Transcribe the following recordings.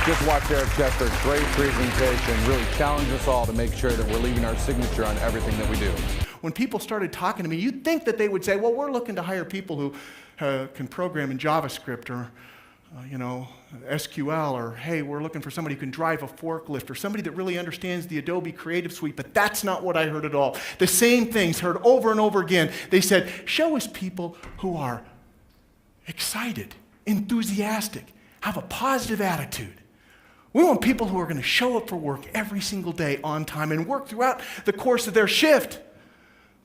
Just watched Eric Chester's great presentation, really challenged us all to make sure that we're leaving our signature on everything that we do. When people started talking to me, you'd think that they would say, well, we're looking to hire people who can program in JavaScript or SQL, or hey, we're looking for somebody who can drive a forklift, or somebody that really understands the Adobe Creative Suite. But that's not what I heard at all. The same things heard over and over again. They said, show us people who are excited, enthusiastic, have a positive attitude. We want people who are going to show up for work every single day on time and work throughout the course of their shift.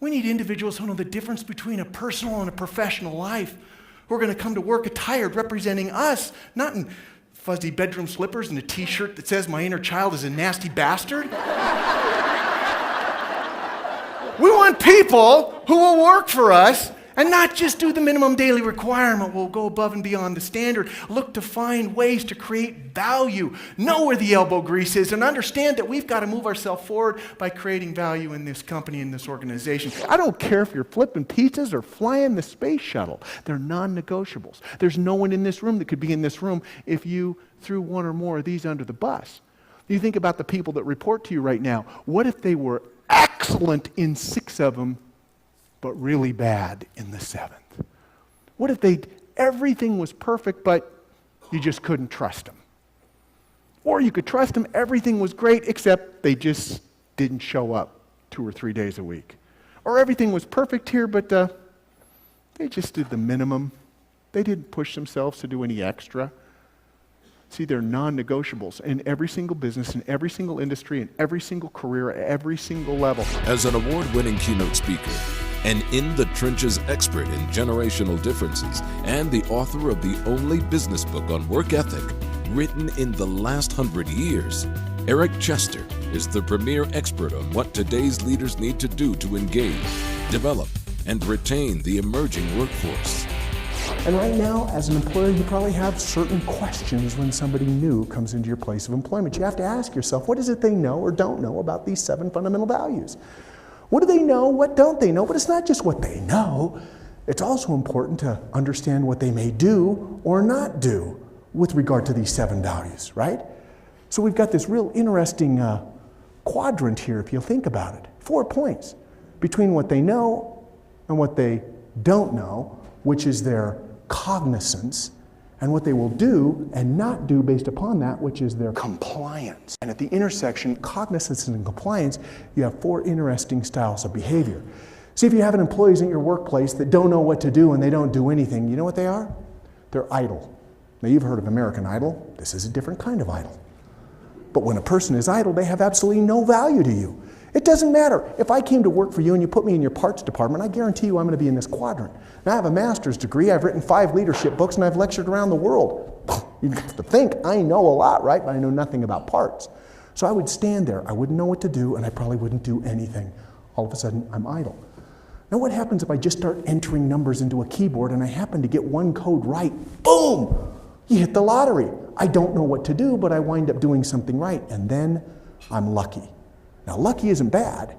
We need individuals who know the difference between a personal and a professional life, who are going to come to work attired, representing us, not in fuzzy bedroom slippers and a t-shirt that says my inner child is a nasty bastard. We want people who will work for us and not just do the minimum daily requirement. We'll go above and beyond the standard, look to find ways to create value, know where the elbow grease is, and understand that we've got to move ourselves forward by creating value in this company, in this organization. I don't care if you're flipping pizzas or flying the space shuttle. They're non-negotiables. There's no one in this room that could be in this room if you threw one or more of these under the bus. You think about the people that report to you right now. What if they were excellent in 6 of them, but really bad in the 7th? What if everything was perfect, but you just couldn't trust them? Or you could trust them, everything was great, except they just didn't show up 2 or 3 days a week. Or everything was perfect here, but they just did the minimum. They didn't push themselves to do any extra. See, they're non-negotiables in every single business, in every single industry, in every single career, at every single level. As an award-winning keynote speaker, an in-the-trenches expert in generational differences, and the author of the only business book on work ethic written in the last 100 years, Eric Chester is the premier expert on what today's leaders need to do to engage, develop, and retain the emerging workforce. And right now, as an employer, you probably have certain questions when somebody new comes into your place of employment. You have to ask yourself, what is it they know or don't know about these 7 fundamental values? What do they know? What don't they know? But it's not just what they know. It's also important to understand what they may do or not do with regard to these 7 values, right? So we've got this real interesting quadrant here, if you think about it. 4 points between what they know and what they don't know, which is their cognizance, and what they will do and not do based upon that, which is their compliance. And at the intersection, cognizance and compliance, you have 4 interesting styles of behavior. See, if you have employees in your workplace that don't know what to do and they don't do anything, you know what they are? They're idle. Now, you've heard of American Idol. This is a different kind of idle. But when a person is idle, they have absolutely no value to you. It doesn't matter. If I came to work for you and you put me in your parts department, I guarantee you I'm going to be in this quadrant. Now, I have a master's degree, I've written 5 leadership books, and I've lectured around the world. You have to think, I know a lot, right? But I know nothing about parts. So I would stand there, I wouldn't know what to do, and I probably wouldn't do anything. All of a sudden, I'm idle. Now, what happens if I just start entering numbers into a keyboard and I happen to get one code right? Boom! You hit the lottery. I don't know what to do, but I wind up doing something right, and then I'm lucky. Now, lucky isn't bad,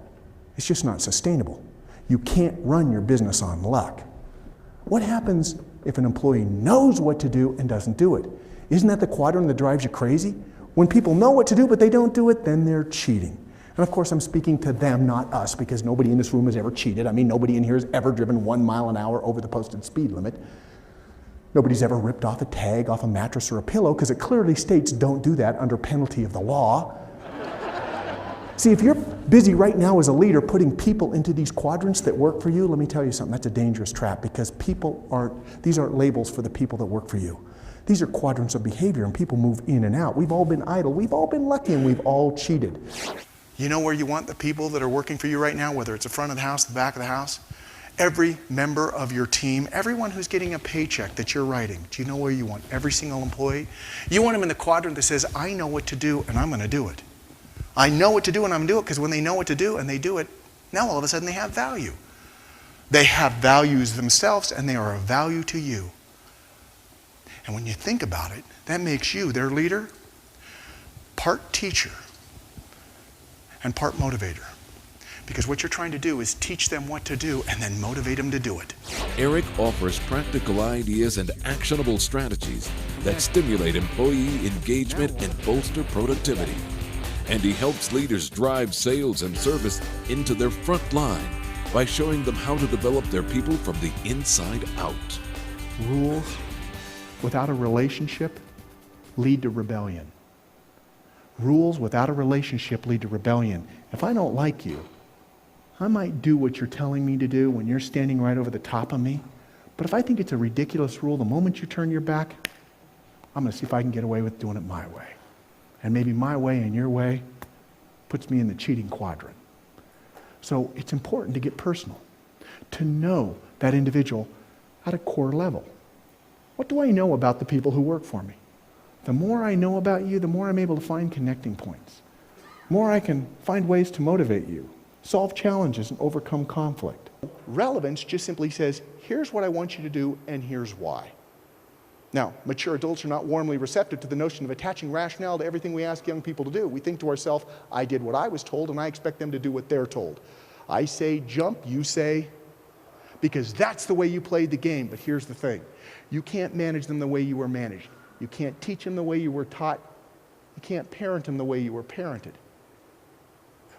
it's just not sustainable. You can't run your business on luck. What happens if an employee knows what to do and doesn't do it? Isn't that the quadrant that drives you crazy? When people know what to do but they don't do it, then they're cheating. And of course, I'm speaking to them, not us, because nobody in this room has ever cheated. I mean, nobody in here has ever driven 1 mile an hour over the posted speed limit. Nobody's ever ripped off a tag off a mattress or a pillow, because it clearly states don't do that under penalty of the law. See, if you're busy right now as a leader putting people into these quadrants that work for you, let me tell you something, that's a dangerous trap, because these aren't labels for the people that work for you. These are quadrants of behavior, and people move in and out. We've all been idle, we've all been lucky, and we've all cheated. You know where you want the people that are working for you right now, whether it's the front of the house, the back of the house? Every member of your team, everyone who's getting a paycheck that you're writing, do you know where you want every single employee? You want them in the quadrant that says, I know what to do, and I'm going to do it. I know what to do and I'm going to do it, because when they know what to do and they do it, now all of a sudden they have value. They have values themselves and they are of value to you. And when you think about it, that makes you, their leader, part teacher and part motivator. Because what you're trying to do is teach them what to do and then motivate them to do it. Eric offers practical ideas and actionable strategies that stimulate employee engagement and bolster productivity. And he helps leaders drive sales and service into their front line by showing them how to develop their people from the inside out. Rules without a relationship lead to rebellion. Rules without a relationship lead to rebellion. If I don't like you, I might do what you're telling me to do when you're standing right over the top of me. But if I think it's a ridiculous rule, the moment you turn your back, I'm going to see if I can get away with doing it my way. And maybe my way and your way puts me in the cheating quadrant. So it's important to get personal, to know that individual at a core level. What do I know about the people who work for me? The more I know about you, the more I'm able to find connecting points. The more I can find ways to motivate you, solve challenges, and overcome conflict. Relevance just simply says, here's what I want you to do, and here's why. Now, mature adults are not warmly receptive to the notion of attaching rationale to everything we ask young people to do. We think to ourselves, I did what I was told, and I expect them to do what they're told. I say jump, you say, because that's the way you played the game. But here's the thing. You can't manage them the way you were managed. You can't teach them the way you were taught. You can't parent them the way you were parented.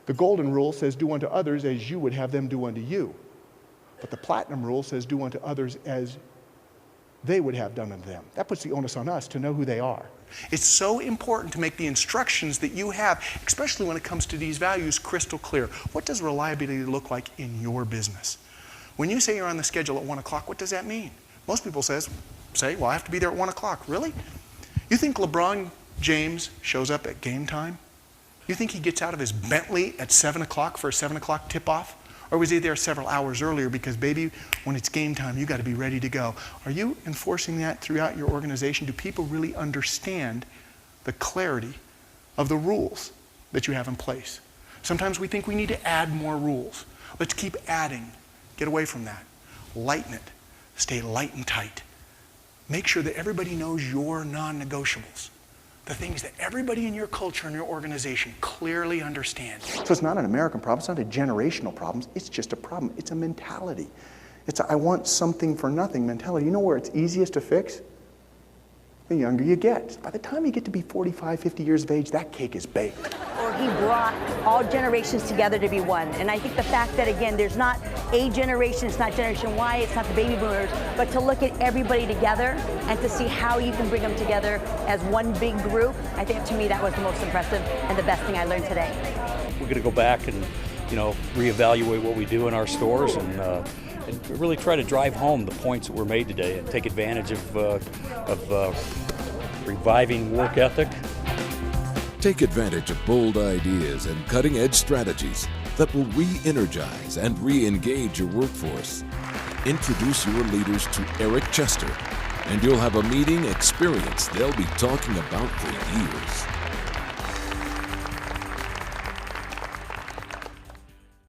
The golden rule says, do unto others as you would have them do unto you. But the platinum rule says, do unto others as they would have done unto them. That puts the onus on us to know who they are. It's so important to make the instructions that you have, especially when it comes to these values, crystal clear. What does reliability look like in your business? When you say you're on the schedule at 1 o'clock, what does that mean? Most people say, well, I have to be there at 1 o'clock. Really? You think LeBron James shows up at game time? You think he gets out of his Bentley at 7 o'clock for a 7 o'clock tip-off? Or was he there several hours earlier because, baby, when it's game time, you got to be ready to go? Are you enforcing that throughout your organization? Do people really understand the clarity of the rules that you have in place? Sometimes we think we need to add more rules. Let's keep adding. Get away from that. Lighten it. Stay light and tight. Make sure that everybody knows your non-negotiables. The things that everybody in your culture and your organization clearly understands. So it's not an American problem, it's not a generational problem, it's just a problem. It's a mentality. It's a I want something for nothing mentality. You know where it's easiest to fix? The younger you get. By the time you get to be 45, 50 years of age, that cake is baked. Or he brought all generations together to be one. And I think the fact that, again, there's not a generation, it's not Generation Y, it's not the baby boomers, but to look at everybody together and to see how you can bring them together as one big group, I think to me that was the most impressive and the best thing I learned today. We're going to go back and, reevaluate what we do in our stores and really try to drive home the points that were made today and take advantage of reviving work ethic. Take advantage of bold ideas and cutting-edge strategies that will re-energize and re-engage your workforce. Introduce your leaders to Eric Chester, and you'll have a meeting experience they'll be talking about for years.